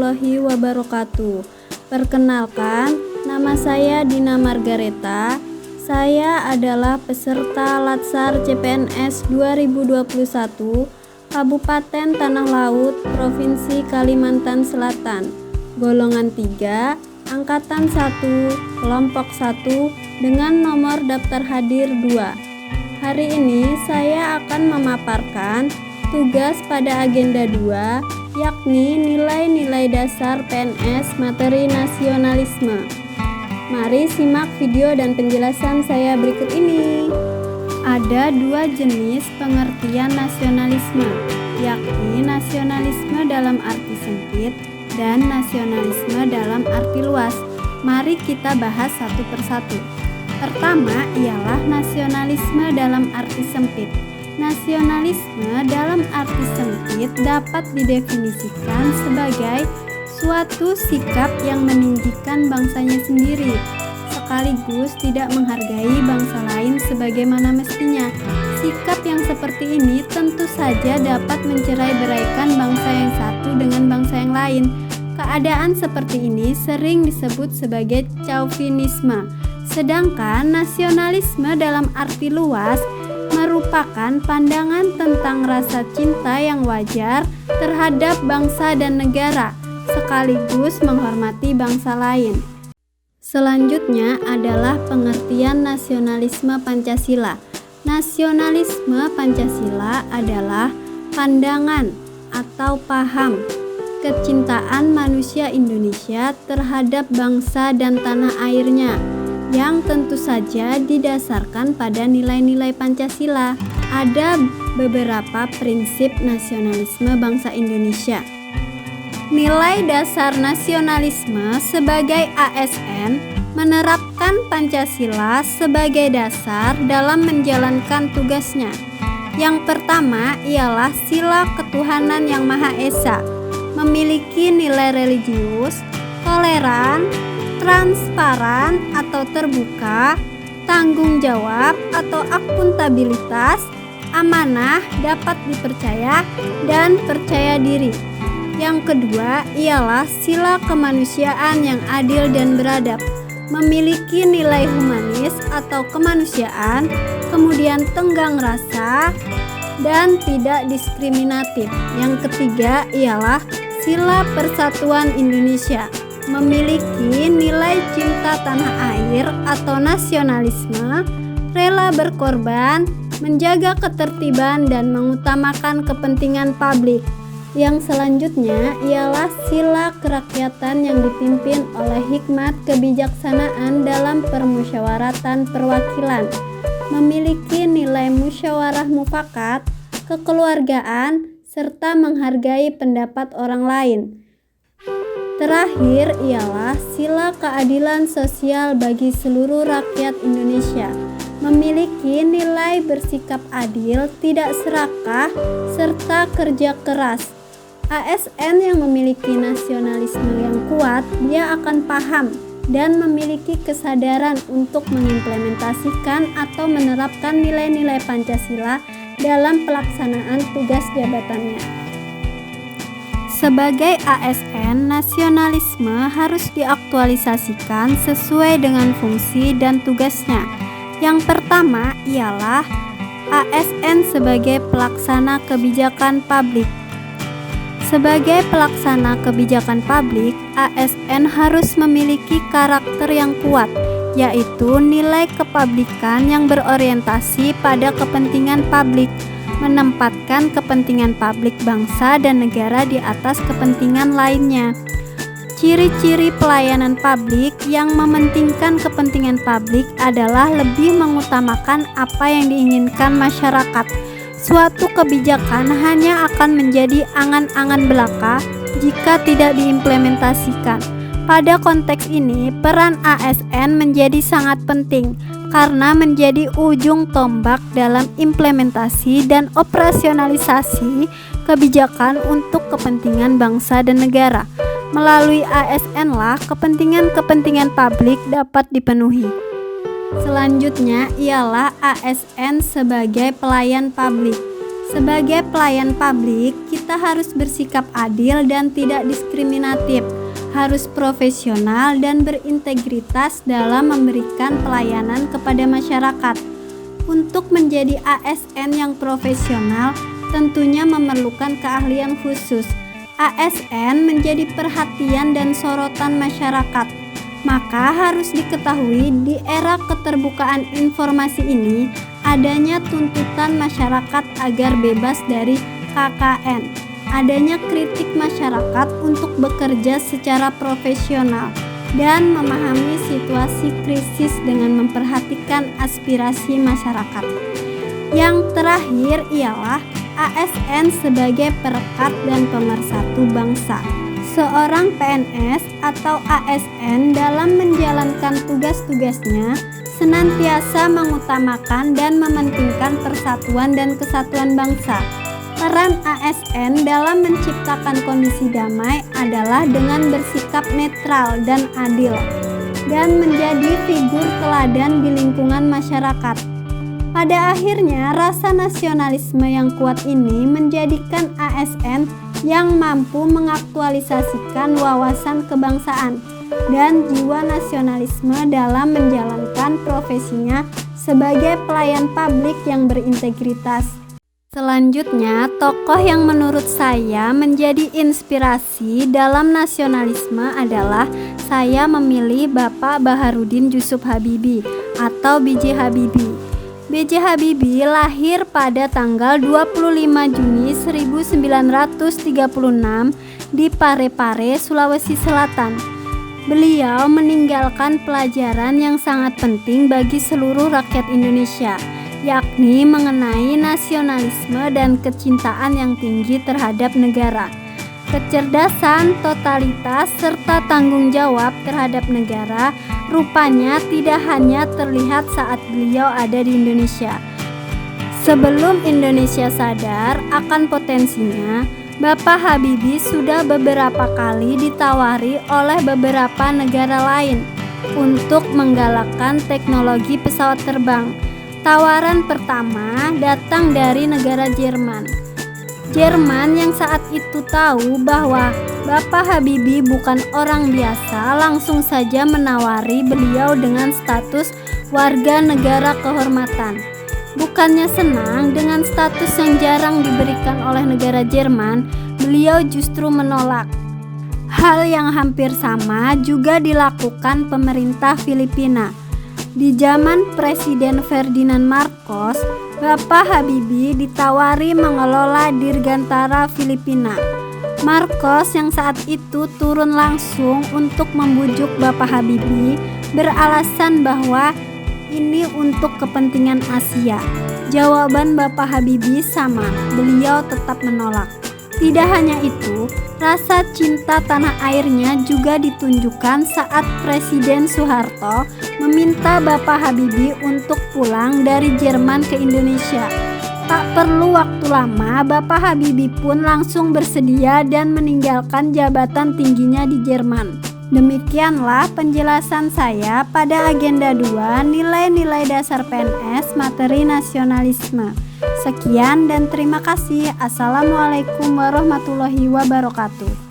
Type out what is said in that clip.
warahmatullahi wabarakatuh. Perkenalkan, nama saya Dina Margareta. Saya adalah peserta Latsar CPNS 2021 Kabupaten Tanah Laut, Provinsi Kalimantan Selatan, golongan 3, angkatan 1, kelompok 1 dengan nomor daftar hadir 2. Hari ini saya akan memaparkan tugas pada agenda 2, yakni nilai-nilai dasar PNS materi nasionalisme. Mari simak video dan penjelasan saya berikut ini. Ada dua jenis pengertian nasionalisme, yakni nasionalisme dalam arti sempit dan nasionalisme dalam arti luas. Mari kita bahas satu persatu. Pertama ialah nasionalisme dalam arti sempit. Nasionalisme dalam arti sempit dapat didefinisikan sebagai suatu sikap yang meninggikan bangsanya sendiri, sekaligus tidak menghargai bangsa lain sebagaimana mestinya. Sikap yang seperti ini tentu saja dapat mencerai-beraikan bangsa yang satu dengan bangsa yang lain. Keadaan seperti ini sering disebut sebagai chauvinisme. Sedangkan nasionalisme dalam arti luas merupakan pandangan tentang rasa cinta yang wajar terhadap bangsa dan negara, sekaligus menghormati bangsa lain. Selanjutnya adalah pengertian nasionalisme Pancasila. Nasionalisme Pancasila adalah pandangan atau paham kecintaan manusia Indonesia terhadap bangsa dan tanah airnya, yang tentu saja didasarkan pada nilai-nilai Pancasila. Ada beberapa prinsip nasionalisme bangsa Indonesia. Nilai dasar nasionalisme sebagai ASN menerapkan Pancasila sebagai dasar dalam menjalankan tugasnya. Yang pertama ialah sila ketuhanan yang Maha Esa, memiliki nilai religius, toleran, transparan atau terbuka, tanggung jawab atau akuntabilitas, amanah, dapat dipercaya, dan percaya diri. Yang kedua ialah sila kemanusiaan yang adil dan beradab, memiliki nilai humanis atau kemanusiaan, kemudian tenggang rasa, dan tidak diskriminatif. Yang ketiga ialah sila persatuan Indonesia, memiliki nilai cinta tanah air atau nasionalisme, rela berkorban, menjaga ketertiban dan mengutamakan kepentingan publik. Yang selanjutnya ialah sila kerakyatan yang dipimpin oleh hikmat kebijaksanaan dalam permusyawaratan perwakilan, memiliki nilai musyawarah mufakat, kekeluargaan, serta menghargai pendapat orang lain. Terakhir ialah sila keadilan sosial bagi seluruh rakyat Indonesia, memiliki nilai bersikap adil, tidak serakah, serta kerja keras. ASN yang memiliki nasionalisme yang kuat, dia akan paham dan memiliki kesadaran untuk mengimplementasikan atau menerapkan nilai-nilai Pancasila dalam pelaksanaan tugas jabatannya. Sebagai ASN, nasionalisme harus diaktualisasikan sesuai dengan fungsi dan tugasnya. Yang pertama ialah ASN sebagai pelaksana kebijakan publik. Sebagai pelaksana kebijakan publik, ASN harus memiliki karakter yang kuat, yaitu nilai kepublikan yang berorientasi pada kepentingan publik, menempatkan kepentingan publik bangsa dan negara di atas kepentingan lainnya. Ciri-ciri pelayanan publik yang mementingkan kepentingan publik adalah lebih mengutamakan apa yang diinginkan masyarakat. Suatu kebijakan hanya akan menjadi angan-angan belaka jika tidak diimplementasikan. Pada konteks ini, peran ASN menjadi sangat penting karena menjadi ujung tombak dalam implementasi dan operasionalisasi kebijakan untuk kepentingan bangsa dan negara. Melalui ASN lah kepentingan-kepentingan publik dapat dipenuhi. Selanjutnya ialah ASN sebagai pelayan publik. Sebagai pelayan publik, kita harus bersikap adil dan tidak diskriminatif, harus profesional dan berintegritas dalam memberikan pelayanan kepada masyarakat. Untuk menjadi ASN yang profesional, tentunya memerlukan keahlian khusus. ASN menjadi perhatian dan sorotan masyarakat. Maka harus diketahui di era keterbukaan informasi ini adanya tuntutan masyarakat agar bebas dari KKN, adanya kritik masyarakat untuk bekerja secara profesional dan memahami situasi krisis dengan memperhatikan aspirasi masyarakat. Yang terakhir ialah ASN sebagai perekat dan pemersatu bangsa. Seorang PNS atau ASN dalam menjalankan tugas-tugasnya senantiasa mengutamakan dan mementingkan persatuan dan kesatuan bangsa. Peran ASN dalam menciptakan kondisi damai adalah dengan bersikap netral dan adil, dan menjadi figur teladan di lingkungan masyarakat. Pada akhirnya, rasa nasionalisme yang kuat ini menjadikan ASN yang mampu mengaktualisasikan wawasan kebangsaan dan jiwa nasionalisme dalam menjalankan profesinya sebagai pelayan publik yang berintegritas. Selanjutnya, tokoh yang menurut saya menjadi inspirasi dalam nasionalisme adalah saya memilih Bapak Baharudin Yusuf Habibie atau B.J. Habibie. B.J. Habibie lahir pada tanggal 25 Juni 1936 di Parepare, Sulawesi Selatan. Beliau meninggalkan pelajaran yang sangat penting bagi seluruh rakyat Indonesia, yakni mengenai nasionalisme dan kecintaan yang tinggi terhadap negara, kecerdasan, totalitas, serta tanggung jawab terhadap negara. Rupanya tidak hanya terlihat saat beliau ada di Indonesia. Sebelum Indonesia sadar akan potensinya, Bapak Habibie sudah beberapa kali ditawari oleh beberapa negara lain untuk menggalakkan teknologi pesawat terbang. Tawaran pertama datang dari negara Jerman. Jerman yang saat itu tahu bahwa Bapak Habibie bukan orang biasa, langsung saja menawari beliau dengan status warga negara kehormatan. Bukannya senang dengan status yang jarang diberikan oleh negara Jerman, beliau justru menolak. Hal yang hampir sama juga dilakukan pemerintah Filipina. Di zaman Presiden Ferdinand Marcos, Bapak Habibie ditawari mengelola Dirgantara Filipina. Marcos yang saat itu turun langsung untuk membujuk Bapak Habibie beralasan bahwa ini untuk kepentingan Asia. Jawaban Bapak Habibie sama, beliau tetap menolak. Tidak hanya itu, rasa cinta tanah airnya juga ditunjukkan saat Presiden Soeharto meminta Bapak Habibie untuk pulang dari Jerman ke Indonesia. Tak perlu waktu lama, Bapak Habibie pun langsung bersedia dan meninggalkan jabatan tingginya di Jerman. Demikianlah penjelasan saya pada agenda 2 nilai-nilai dasar PNS materi nasionalisme. Sekian dan terima kasih. Assalamualaikum warahmatullahi wabarakatuh.